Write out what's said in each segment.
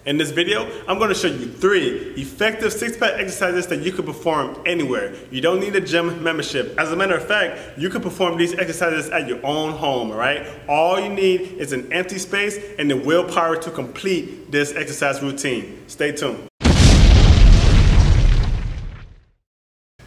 In this video, I'm going to show you 3 effective six-pack exercises that you can perform anywhere. You don't need a gym membership. As a matter of fact, you can perform these exercises at your own home, all right? All you need is an empty space and the willpower to complete this exercise routine. Stay tuned.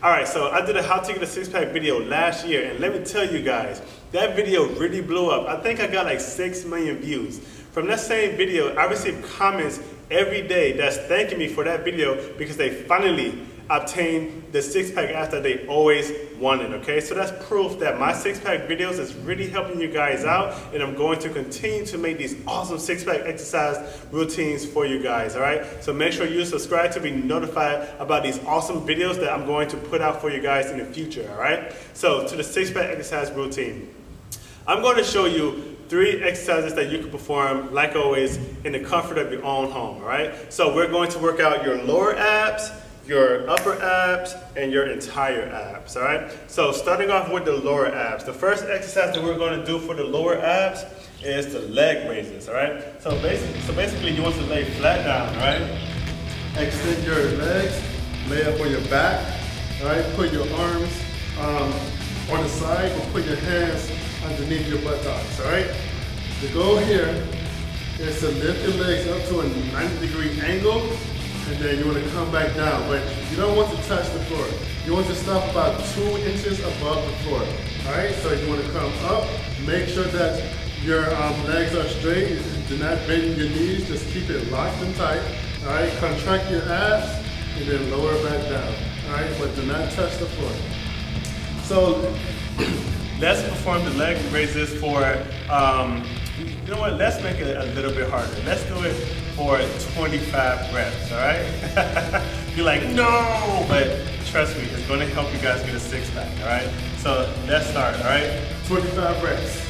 Alright, so I did a how to get a six-pack video last year, and let me tell you guys, that video really blew up. I think I got like 6 million views. From that same video, I received comments every day that's thanking me for that video because they finally obtained the six-pack abs that they always wanted, okay? So that's proof that my six-pack videos is really helping you guys out, and I'm going to continue to make these awesome six-pack exercise routines for you guys, all right? So make sure you subscribe to be notified about these awesome videos that I'm going to put out for you guys in the future, all right? So to the six-pack exercise routine. I'm going to show you 3 exercises that you can perform, like always, in the comfort of your own home, all right? So we're going to work out your lower abs, your upper abs, and your entire abs, all right? So starting off with the lower abs, the first exercise that we're going to do for the lower abs is the leg raises, all right? So basically you want to lay flat down, all right? Extend your legs, lay up on your back, all right? Put your arms on the side, or put your hands underneath your buttocks, all right? The goal here is to lift your legs up to a 90-degree angle, and then you want to come back down, but you don't want to touch the floor. You want to stop about 2 inches above the floor, all right? So you want to come up, make sure that your legs are straight, do not bend your knees, just keep it locked and tight, all right? Contract your abs, and then lower back down, all right? But do not touch the floor. So let's perform the leg raises for, you know what, let's make it a little bit harder. Let's do it for 25 reps, all right? You're like, no, but trust me, it's gonna help you guys get a six-pack, all right? So let's start, all right? 25 reps,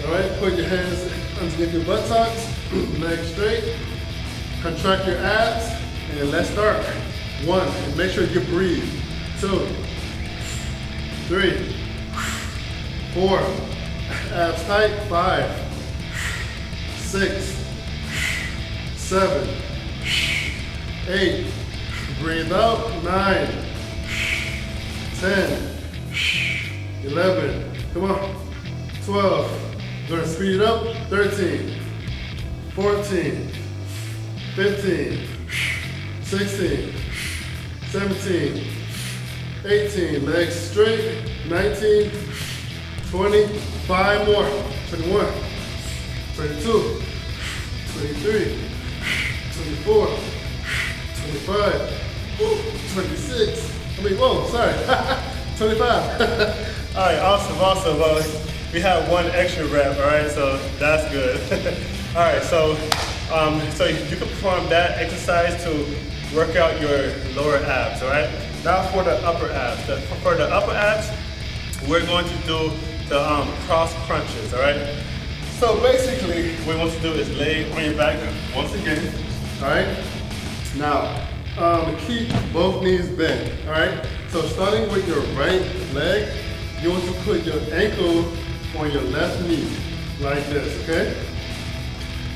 all right? Put your hands underneath your buttocks, legs straight, contract your abs, and let's start. 1, and make sure you breathe. 2, 3, 4, abs tight, 5, 6, 7, 8, breathe out, 9, 10, 11, come on, 12, gonna speed it up, 13, 14, 15, 16, 17, 18, legs straight, 19, 20, 5 more, 21, 22, 23, 24, 25, 26, whoa, sorry, 25. All right, awesome. We have 1 extra rep, all right, so that's good. All right, so you can perform that exercise to work out your lower abs, all right? Now for the upper abs. For the upper abs, we're going to do the cross crunches, all right? So basically, what we want to do is lay on your back once again, all right? Now, keep both knees bent, all right? So starting with your right leg, you want to put your ankle on your left knee, like this, okay?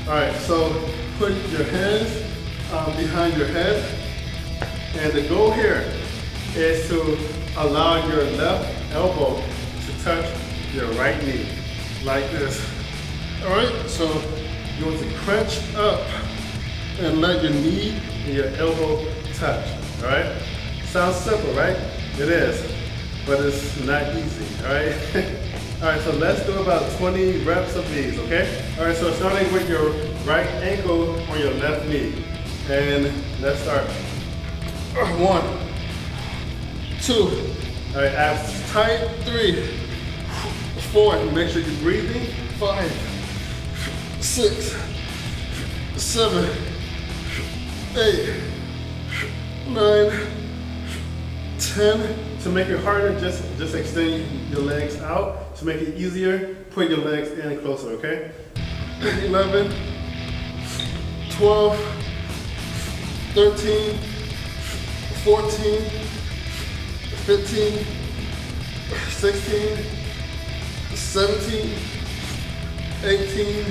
All right, so put your hands behind your head, and the goal here is to allow your left elbow to touch your right knee, like this. All right, so you want to crunch up and let your knee and your elbow touch, all right? Sounds simple, right? It is, but it's not easy, all right? All right, so let's do about 20 reps of these, okay? All right, so starting with your right ankle on your left knee, and let's start. 1, 2, all right, abs tight, 3, 4, make sure you're breathing, 5, 6, 7, 8, 9, 10. To make it harder, just extend your legs out. To make it easier, put your legs in closer, okay? 11, 12, 13, 14, 15, 16, 17, 18,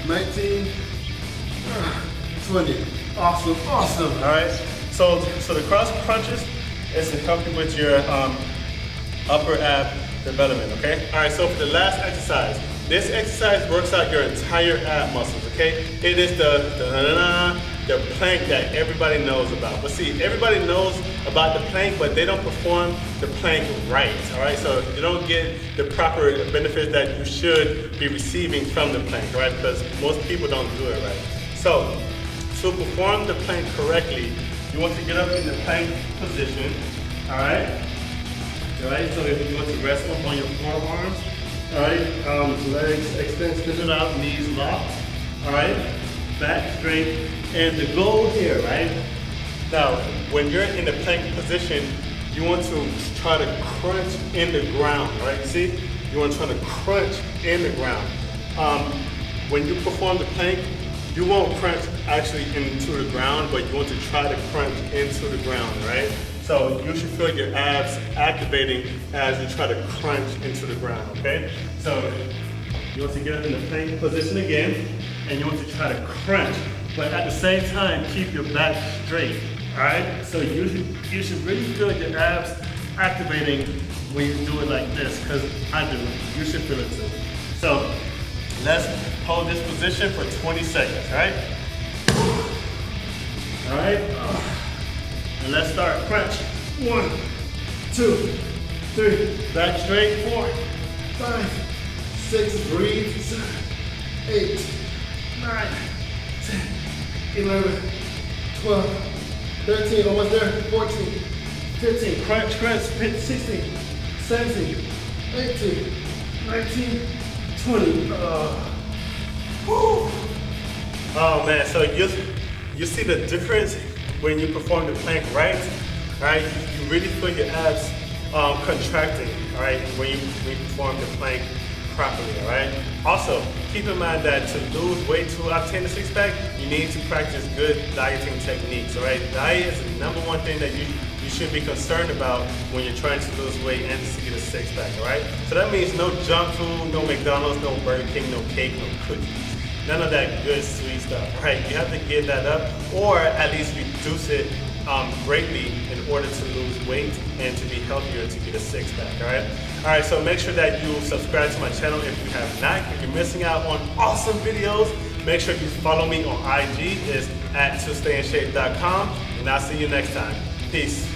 19, 20. Awesome, awesome. All right. So the cross crunches is to help you with your upper ab development. Okay. All right. So for the last exercise, this exercise works out your entire ab muscles. Okay. It is the plank that everybody knows about. But see, everybody knows about the plank, but they don't perform the plank right. All right. So you don't get the proper benefits that you should be receiving from the plank. All right. Because most people don't do it right. So to perform the plank correctly, you want to get up in the plank position, all right? All right, so if you want to rest up on your forearms, all right? Legs extended out, knees locked, all right? Back straight, and the goal here, right? Now, when you're in the plank position, you want to try to crunch in the ground, all right? See? You want to try to crunch in the ground. When you perform the plank, you won't crunch actually into the ground, but you want to try to crunch into the ground, right? So you should feel your abs activating as you try to crunch into the ground, okay? So you want to get up in the plank position again, and you want to try to crunch, but at the same time, keep your back straight, all right? So you should really feel your abs activating when you do it like this, because I do. You should feel it too. So let's hold this position for 20 seconds, all right? All right, and let's start. Crunch. 1, 2, 3. Back straight. 4, 5, 6, breathe. 7, 8, 9, 10, 11, 12, 13, almost there. 14, 15, crunch, 16, 17, 18, 19, 20. Oh man, so you see the difference when you perform the plank right? All right, you really feel your abs contracting, all right, when you perform the plank properly, all right? Also, keep in mind that to lose weight to obtain a six-pack, you need to practice good dieting techniques, all right? Diet is the #1 thing that you should be concerned about when you're trying to lose weight and to get a six-pack, all right? So that means no junk food, no McDonald's, no Burger King, no cake, no cookies. None of that good sweet stuff, right? You have to give that up, or at least reduce it greatly in order to lose weight and to be healthier to get a six-pack, all right? All right, so make sure that you subscribe to my channel if you have not. If you're missing out on awesome videos, make sure you follow me on IG. It's @tostayInShape.com, and I'll see you next time. Peace.